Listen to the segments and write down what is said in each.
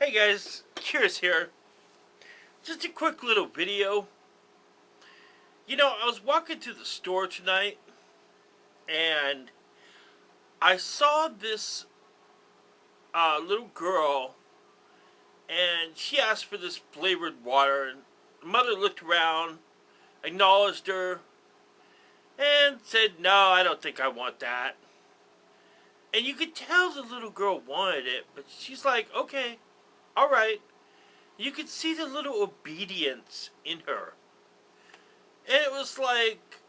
Hey guys, Curious here. Just a quick little video. I was walking to the store tonight and I saw this little girl and she asked for this flavored water, and the mother looked around, acknowledged her, and said, "No, I don't think I want that." And you could tell the little girl wanted it, but she's like, "Okay, alright." You could see the little obedience in her. And it was like,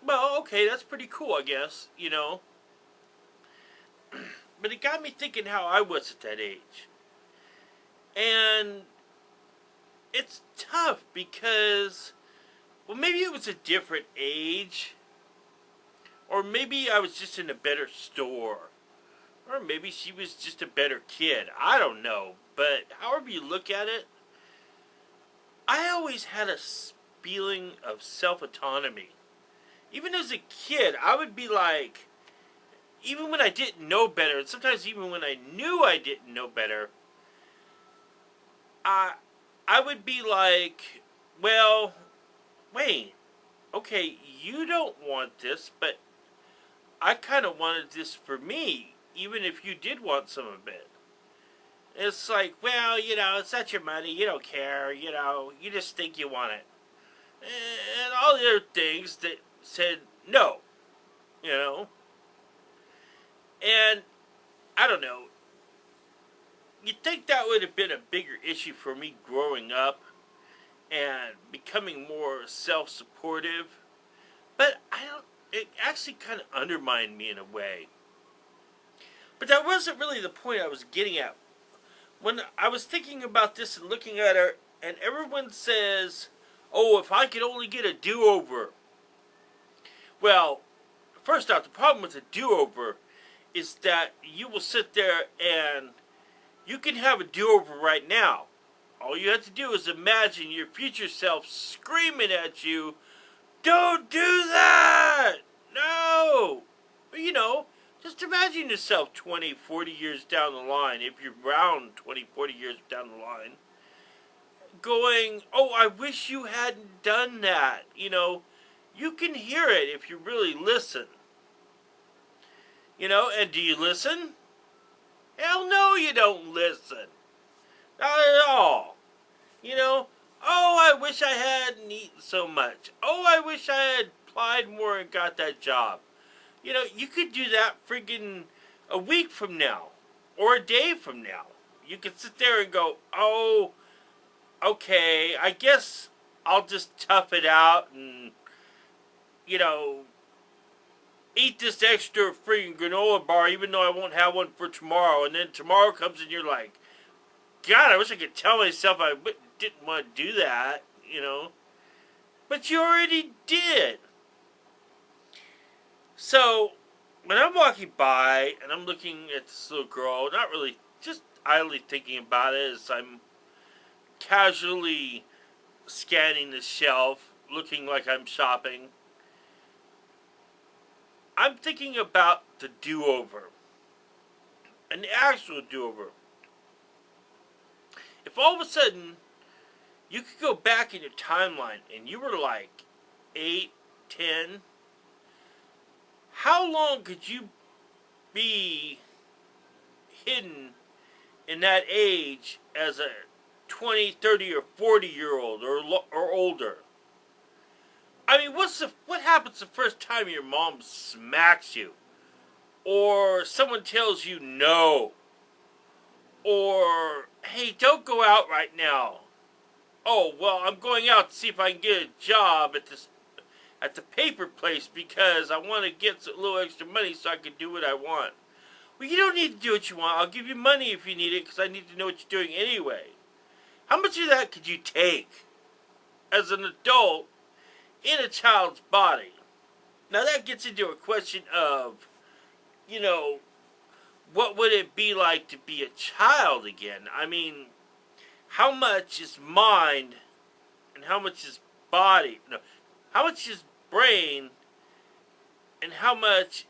well, okay, that's pretty cool, I guess. But it got me thinking how I was at that age. And it's tough because, well, maybe it was a different age. Or maybe I was just in a better store. Or maybe she was just a better kid. I don't know. But however you look at it, I always had a feeling of self-autonomy. Even as a kid, I would be like, even when I didn't know better, and sometimes even when I knew I didn't know better, I would be like, well, wait, okay, you don't want this, but I kind of wanted this for me, even if you did want some of it. It's like, well, it's not your money, you don't care, you just think you want it. And all the other things that said no, you know. And I don't know. You'd think that would have been a bigger issue for me growing up and becoming more self-supportive. But it actually kind of undermined me in a way. But that wasn't really the point I was getting at. When I was thinking about this and looking at her, and everyone says, "Oh, if I could only get a do-over." Well, first off, the problem with a do-over is that you will sit there and you can have a do-over right now. All you have to do is imagine your future self screaming at you, "Don't do that! No!" But just imagine yourself 20, 40 years down the line, if you're around 20, 40 years down the line, going, "Oh, I wish you hadn't done that." You can hear it if you really listen. And do you listen? Hell no, you don't listen. Not at all. Oh, I wish I hadn't eaten so much. Oh, I wish I had applied more and got that job. You could do that friggin' a week from now. Or a day from now. You could sit there and go, "Oh, okay, I guess I'll just tough it out and, eat this extra freaking granola bar even though I won't have one for tomorrow." And then tomorrow comes and you're like, "God, I wish I could tell myself I didn't want to do that. But you already did. So, when I'm walking by and I'm looking at this little girl, not really, just idly thinking about it as I'm casually scanning the shelf, looking like I'm shopping, I'm thinking about the do-over. An actual do-over. If all of a sudden you could go back in your timeline and you were like 8, 10, how long could you be hidden in that age as a 20, 30, or 40-year-old or older? I mean, what happens the first time your mom smacks you? Or someone tells you no? Or, "Hey, don't go out right now." "Oh, well, I'm going out to see if I can get a job at the paper place because I want to get a little extra money so I can do what I want." "Well, you don't need to do what you want. I'll give you money if you need it because I need to know what you're doing anyway." How much of that could you take as an adult in a child's body? Now that gets into a question of, what would it be like to be a child again? I mean, how much is mind and how much is body? No, how much is brain and how much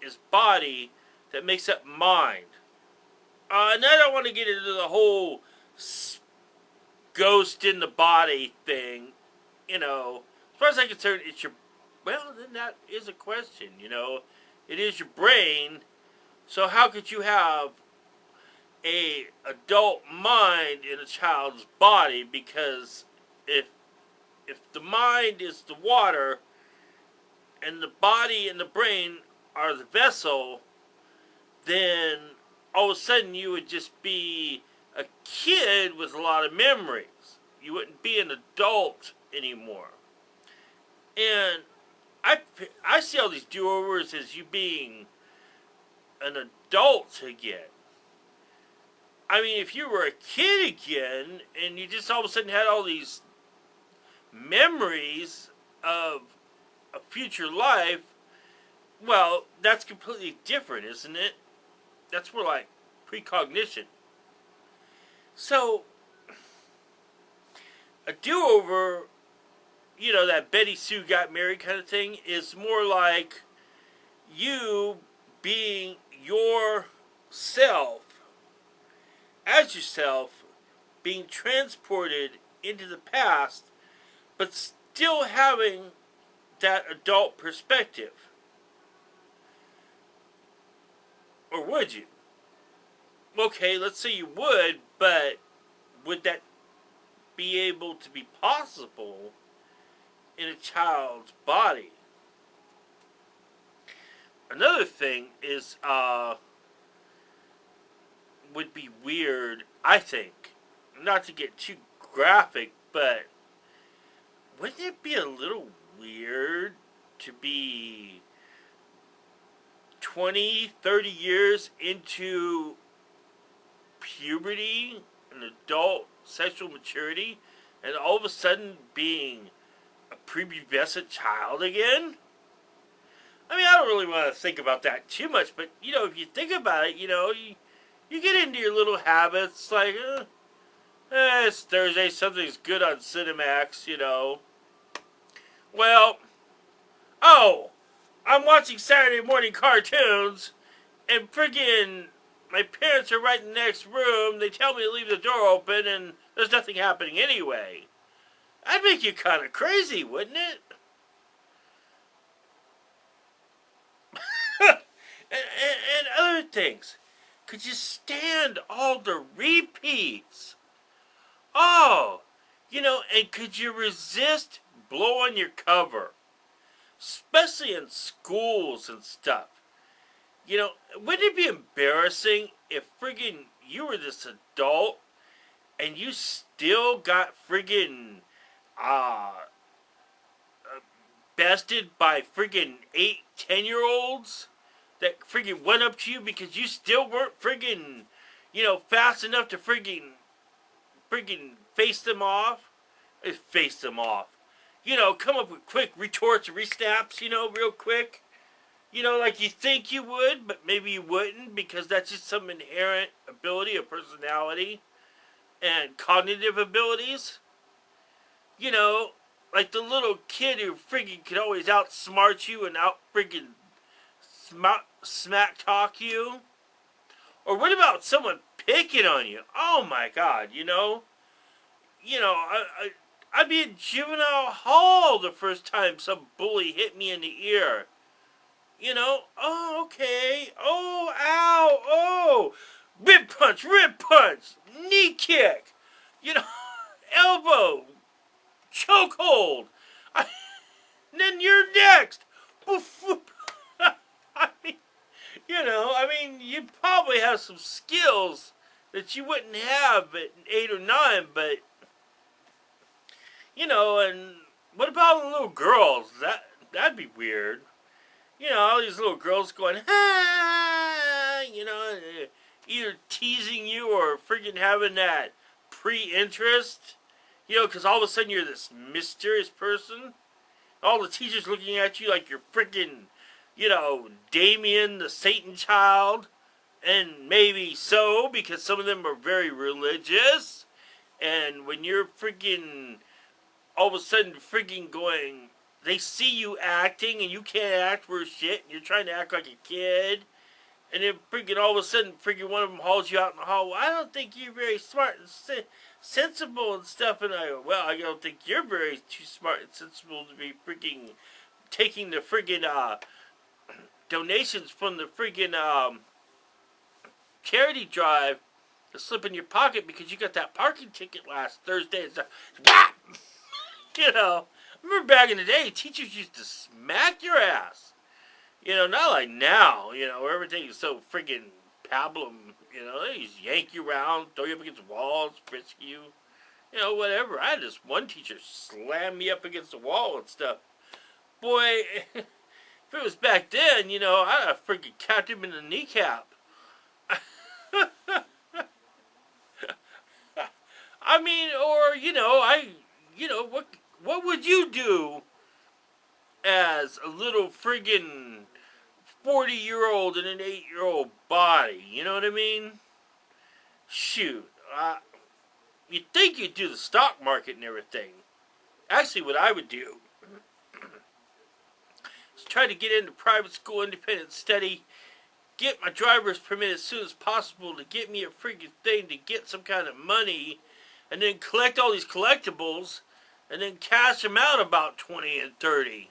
is body that makes up mind? And I don't want to get into the whole ghost in the body thing. As far as I'm concerned, it's your. Well, then that is a question. It is your brain. So how could you have a adult mind in a child's body? Because if the mind is the water and the body and the brain are the vessel, then all of a sudden you would just be a kid with a lot of memories. You wouldn't be an adult anymore. And I see all these do-overs as you being an adult again. I mean, if you were a kid again and you just all of a sudden had all these memories of a future life, well, that's completely different, isn't it? That's more like precognition. So, a do-over, that Betty Sue got married kind of thing, is more like you being yourself, as yourself, being transported into the past, but still having that adult perspective. Or would you? Okay, let's say you would, but would that be able to be possible in a child's body? Another thing is, would be weird, I think. Not to get too graphic, but wouldn't it be a little weird to be 20, 30 years into puberty and adult sexual maturity and all of a sudden being a prepubescent child again? I mean, I don't really want to think about that too much, but, if you think about it, you get into your little habits, like, it's Thursday, something's good on Cinemax, Well, I'm watching Saturday morning cartoons, and friggin' my parents are right in the next room, they tell me to leave the door open, and there's nothing happening anyway. That'd make you kind of crazy, wouldn't it? and other things. Could you stand all the repeats? And could you resist blowing your cover? Especially in schools and stuff. Wouldn't it be embarrassing if friggin' you were this adult and you still got friggin' bested by friggin' 8, 10-year-olds that friggin' went up to you because you still weren't friggin', fast enough to friggin' face them off? Face them off. Come up with quick retorts and resnaps, real quick. Like you think you would, but maybe you wouldn't, because that's just some inherent ability of personality and cognitive abilities. Like the little kid who friggin' could always outsmart you and out friggin' smack talk you. Or what about someone picking on you? Oh my God, I'd be in juvenile hall the first time some bully hit me in the ear. Oh, okay. Oh, ow, oh. Rib punch, knee kick. Elbow, chokehold. Then you're next. You probably have some skills that you wouldn't have at 8 or 9, but, and what about the little girls? That'd be weird. All these little girls going, ah, either teasing you or friggin' having that pre-interest, because all of a sudden you're this mysterious person. All the teachers looking at you like you're friggin', Damien the Satan child. And maybe so, because some of them are very religious. And when you're friggin', all of a sudden friggin' going, they see you acting and you can't act for shit, and you're trying to act like a kid, And then freaking all of a sudden, freaking one of them hauls you out in the hall. Well, I don't think you're very smart and sensible and stuff. And I go, well, I don't think you're very too smart and sensible to be freaking taking the freaking donations from the freaking charity drive to slip in your pocket because you got that parking ticket last Thursday. And stuff. You know, I remember back in the day, teachers used to smack your ass. You know, not like now, you know, where everything is so freaking pablum. You know, they just yank you around, throw you up against walls, frisk you. You know, whatever. I had this one teacher slam me up against the wall and stuff. Boy, if it was back then, you know, I'd have freaking capped him in the kneecap. I mean, or, what would you do as a little friggin' 40-year-old in an 8-year-old body? You know what I mean? Shoot. You'd think you'd do the stock market and everything. Actually, what I would do is try to get into private school, independent study, get my driver's permit as soon as possible to get me a freaking thing to get some kind of money, and then collect all these collectibles, and then cash them out about 20 and 30.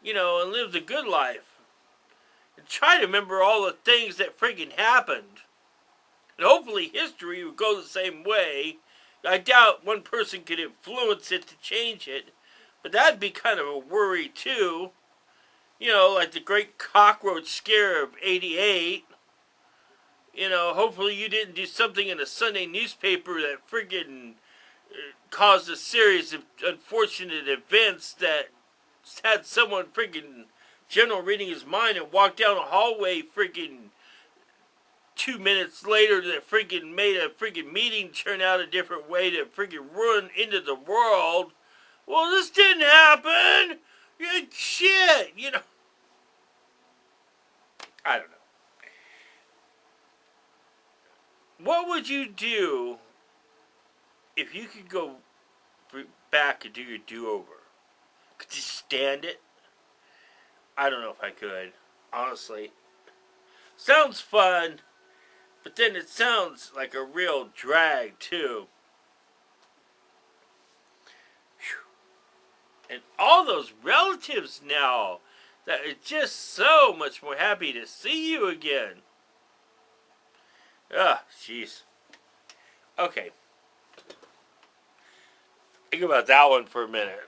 You know, and live the good life. And try to remember all the things that friggin' happened. And hopefully history would go the same way. I doubt one person could influence it to change it. But that'd be kind of a worry too. You know, like the great cockroach scare of '88. You know, hopefully you didn't do something in a Sunday newspaper that friggin' caused a series of unfortunate events that had someone friggin' general reading his mind and walked down a hallway friggin' 2 minutes later that friggin' made a friggin' meeting turn out a different way to friggin' ruin into the world. Well, this didn't happen. Yeah, shit, you know. I don't know. What would you do if you could go back and do your do-over? Could you stand it? I don't know if I could, honestly. Sounds fun, but then it sounds like a real drag, too. Whew. And all those relatives now that are just so much more happy to see you again. Ah, jeez. Okay. Think about that one for a minute.